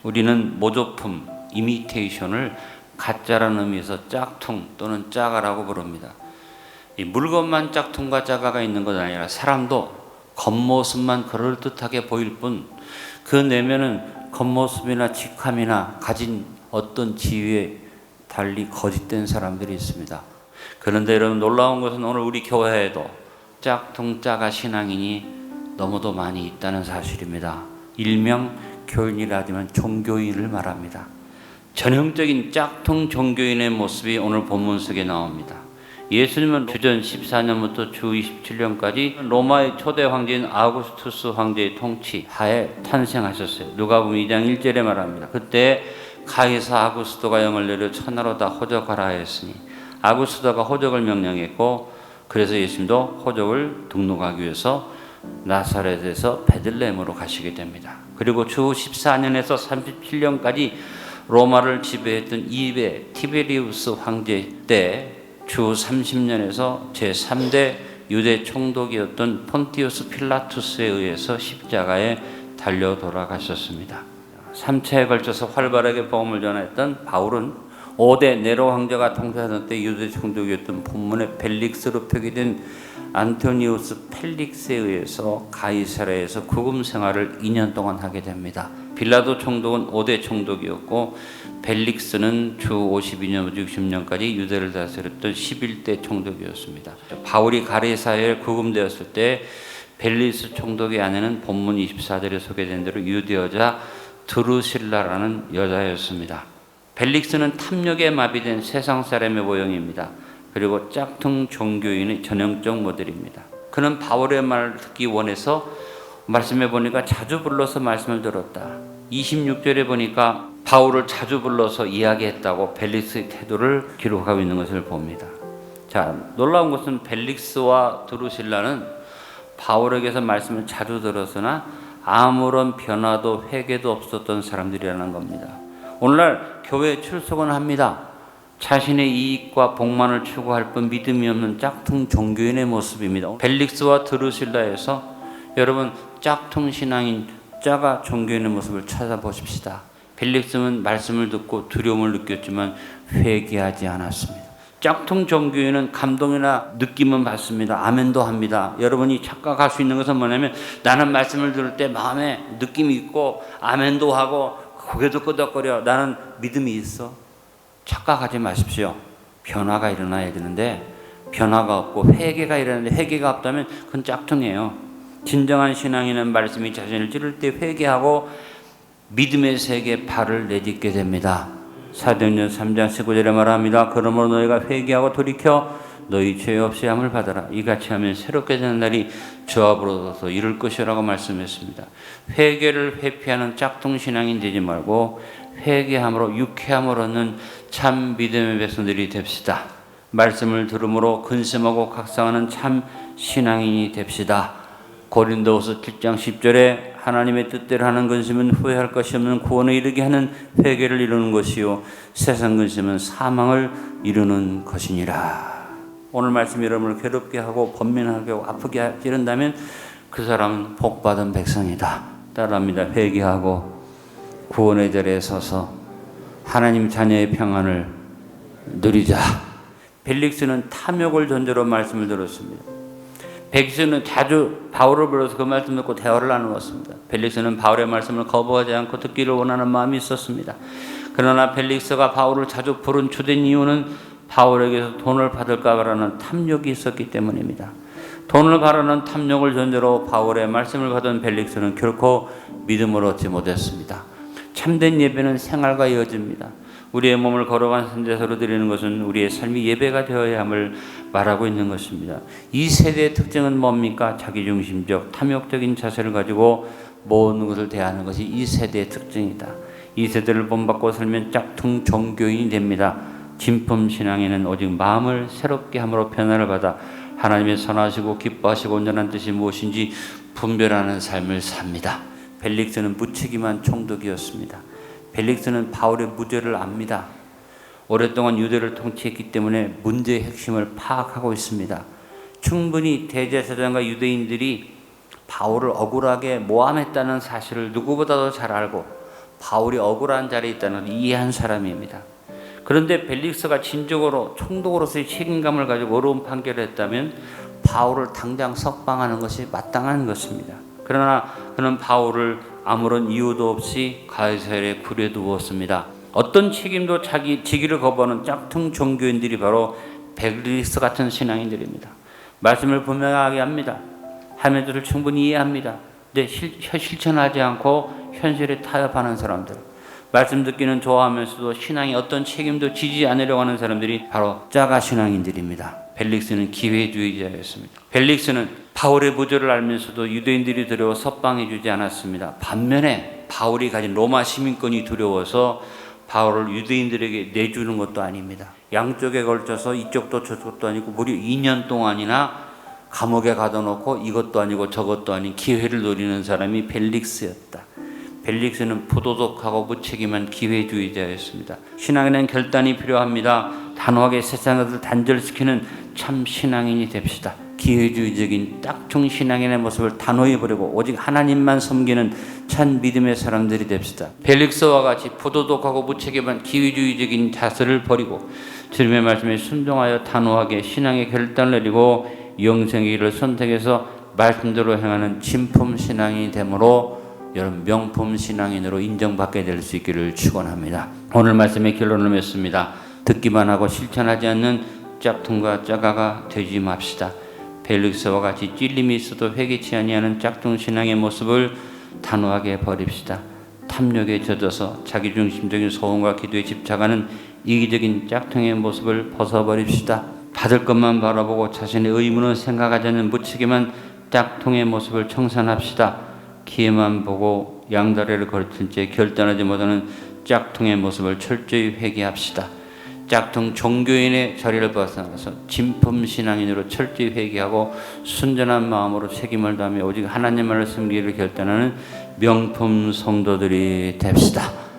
우리는 모조품, 이미테이션을 가짜라는 의미에서 짝퉁 또는 짜가라고 부릅니다. 이 물건만 짝퉁과 짜가가 있는 것 아니라 사람도 겉모습만 그럴듯하게 보일 뿐 그 내면은 겉모습이나 직함이나 가진 어떤 지위에 달리 거짓된 사람들이 있습니다. 그런데 여러분, 놀라운 것은 오늘 우리 교회에도 짝퉁 짜가 신앙인이 너무도 많이 있다는 사실입니다. 일명 교인이라 하지만 종교인을 말합니다. 전형적인 짝퉁 종교인의 모습이 오늘 본문 속에 나옵니다. 예수님은 주전 14년부터 주 27년까지 로마의 초대 황제인 아우구스투스 황제의 통치 하에 탄생하셨어요. 누가복음 2장 1절에 말합니다. 그때 가이사 아구스토가 영을 내려 천하로 다 호적하라 하였으니 아구스토가 호적을 명령했고, 그래서 예수님도 호적을 등록하기 위해서 나사렛에서 베들레헴으로 가시게 됩니다. 그리고 주 14년에서 37년까지 로마를 지배했던 이베 티베리우스 황제 때 주 30년에서 제3대 유대 총독이었던 폰티우스 필라투스에 의해서 십자가에 달려 돌아가셨습니다. 3차에 걸쳐서 활발하게 복음을 전했던 바울은 5대 네로 황제가 통치하던 때 유대 총독이었던 본문의 벨릭스로 표기된 안토니우스 펠릭스에 의해서 가이사랴에서 구금 생활을 2년 동안 하게 됩니다. 빌라도 총독은 5대 총독이었고 벨릭스는 주 52년부터 60년까지 유대를 다스렸던 11대 총독이었습니다. 바울이 가이사랴에 구금되었을 때 벨리스 총독의 아내는 본문 24절에 소개된 대로 유대 여자 드루실라라는 여자였습니다. 벨릭스는 탐욕에 마비된 세상 사람의 모형입니다. 그리고 짝퉁 종교인의 전형적 모델입니다. 그는 바울의 말을 듣기 원해서 말씀해 보니까 자주 불러서 말씀을 들었다. 26절에 보니까 바울을 자주 불러서 이야기했다고 벨릭스의 태도를 기록하고 있는 것을 봅니다. 자, 놀라운 것은 벨릭스와 드루실라는 바울에게서 말씀을 자주 들었으나 아무런 변화도 회개도 없었던 사람들이라는 겁니다. 오늘날 교회에 출석은 합니다. 자신의 이익과 복만을 추구할 뿐 믿음이 없는 짝퉁 종교인의 모습입니다. 벨릭스와 드루실라에서 여러분, 짝퉁 신앙인 짜가 종교인의 모습을 찾아보십시다. 벨릭스는 말씀을 듣고 두려움을 느꼈지만 회개하지 않았습니다. 짝퉁 종교인은 감동이나 느낌은 받습니다. 아멘도 합니다. 여러분이 착각할 수 있는 것은 뭐냐면, 나는 말씀을 들을 때 마음에 느낌이 있고 아멘도 하고 고개도 끄덕거려, 나는 믿음이 있어. 착각하지 마십시오. 변화가 일어나야 되는데 변화가 없고 회개가 일어나는데 회개가 없다면 그건 짝퉁이에요. 진정한 신앙인은 말씀이 자신을 찌를 때 회개하고 믿음의 세계에 발을 내딛게 됩니다. 사도행전 3장 19절에 말합니다. 그러므로 너희가 회개하고 돌이켜 너희 죄 없이 함을 받아라. 이같이 하면 새롭게 되는 날이 주 앞으로서 이룰 것이라고 말씀했습니다. 회개를 회피하는 짝퉁 신앙인 되지 말고 회개함으로 유쾌함을 얻는 참 믿음의 백성들이 됩시다. 말씀을 들음으로 근심하고 각성하는 참 신앙인이 됩시다. 고린도후서 7장 10절에 하나님의 뜻대로 하는 근심은 후회할 것이 없는 구원에 이르게 하는 회개를 이루는 것이요 세상 근심은 사망을 이루는 것이니라. 오늘 말씀 여러분을 괴롭게 하고 번민하게 하고 아프게 찌른다면 그 사람은 복받은 백성이다. 따라합니다. 회개하고 구원의 자리에 서서 하나님 자녀의 평안을 누리자. 벨릭스는 탐욕을 전제로 말씀을 들었습니다. 벨릭스는 자주 바울을 불러서 그 말씀 듣고 대화를 나누었습니다. 벨릭스는 바울의 말씀을 거부하지 않고 듣기를 원하는 마음이 있었습니다. 그러나 벨릭스가 바울을 자주 부른 주된 이유는 바울에게서 돈을 받을까 바라는 탐욕이 있었기 때문입니다. 돈을 바라는 탐욕을 전제로 바울의 말씀을 받은 벨릭스는 결코 믿음을 얻지 못했습니다. 참된 예배는 생활과 이어집니다. 우리의 몸을 걸어간 선제사로 드리는 것은 우리의 삶이 예배가 되어야 함을 말하고 있는 것입니다. 이 세대의 특징은 뭡니까? 자기중심적, 탐욕적인 자세를 가지고 모든 것을 대하는 것이 이 세대의 특징이다. 이 세대를 본받고 살면 짝퉁 종교인이 됩니다. 진품 신앙에는 오직 마음을 새롭게 함으로 변화를 받아 하나님의 선하시고 기뻐하시고 온전한 뜻이 무엇인지 분별하는 삶을 삽니다. 벨릭스는 무책임한 총독이었습니다. 벨릭스는 바울의 무죄를 압니다. 오랫동안 유대를 통치했기 때문에 문제의 핵심을 파악하고 있습니다. 충분히 대제사장과 유대인들이 바울을 억울하게 모함했다는 사실을 누구보다도 잘 알고 바울이 억울한 자리에 있다는 걸 이해한 사람입니다. 그런데 벨릭스가 진정으로 총독으로서의 책임감을 가지고 어려운 판결을 했다면 바울을 당장 석방하는 것이 마땅한 것입니다. 그러나 그는 바울을 아무런 이유도 없이 가이사랴에 굴에 두었습니다. 어떤 책임도 자기 지기를 거부하는 짝퉁 종교인들이 바로 벨릭스 같은 신앙인들입니다. 말씀을 분명하게 합니다. 하면서도 충분히 이해합니다. 근데 실천하지 않고 현실에 타협하는 사람들, 말씀 듣기는 좋아하면서도 신앙에 어떤 책임도 지지 않으려고 하는 사람들이 바로 짜가 신앙인들입니다. 벨릭스는 기회주의자였습니다. 벨릭스는 바울의 무죄를 알면서도 유대인들이 두려워 석방해 주지 않았습니다. 반면에 바울이 가진 로마 시민권이 두려워서 바울을 유대인들에게 내주는 것도 아닙니다. 양쪽에 걸쳐서 이쪽도 저쪽도 아니고 무려 2년 동안이나 감옥에 가둬놓고 이것도 아니고 저것도 아닌 기회를 노리는 사람이 벨릭스였다. 벨릭스는 부도덕하고 무책임한 기회주의자였습니다. 신앙에는 결단이 필요합니다. 단호하게 세상을 단절시키는 참 신앙인이 됩시다. 기회주의적인 짝퉁 신앙인의 모습을 단호히 버리고 오직 하나님만 섬기는 참 믿음의 사람들이 됩시다. 벨릭스와 같이 부도덕하고 무책임한 기회주의적인 자세를 버리고 주님의 말씀에 순종하여 단호하게 신앙의 결단을 내리고 영생의 길을 선택해서 말씀대로 행하는 진품 신앙이 되므로 여러분 명품 신앙인으로 인정받게 될 수 있기를 축원합니다. 오늘 말씀의 결론을 맺습니다. 듣기만 하고 실천하지 않는 짝퉁과 짜가가 되지 맙시다. 벨릭스와 같이 찔림이 있어도 회개치 아니하는 짝퉁 신앙의 모습을 단호하게 버립시다. 탐욕에 젖어서 자기중심적인 소원과 기도에 집착하는 이기적인 짝퉁의 모습을 벗어버립시다. 받을 것만 바라보고 자신의 의무는 생각하지 않는 무책임한 짝퉁의 모습을 청산합시다. 기회만 보고 양다리를 걸친 채 결단하지 못하는 짝퉁의 모습을 철저히 회개합시다. 짝퉁 종교인의 자리를 벗어나서 진품 신앙인으로 철저히 회개하고 순전한 마음으로 책임을 다하며 오직 하나님만을 섬기기를 결단하는 명품 성도들이 됩시다.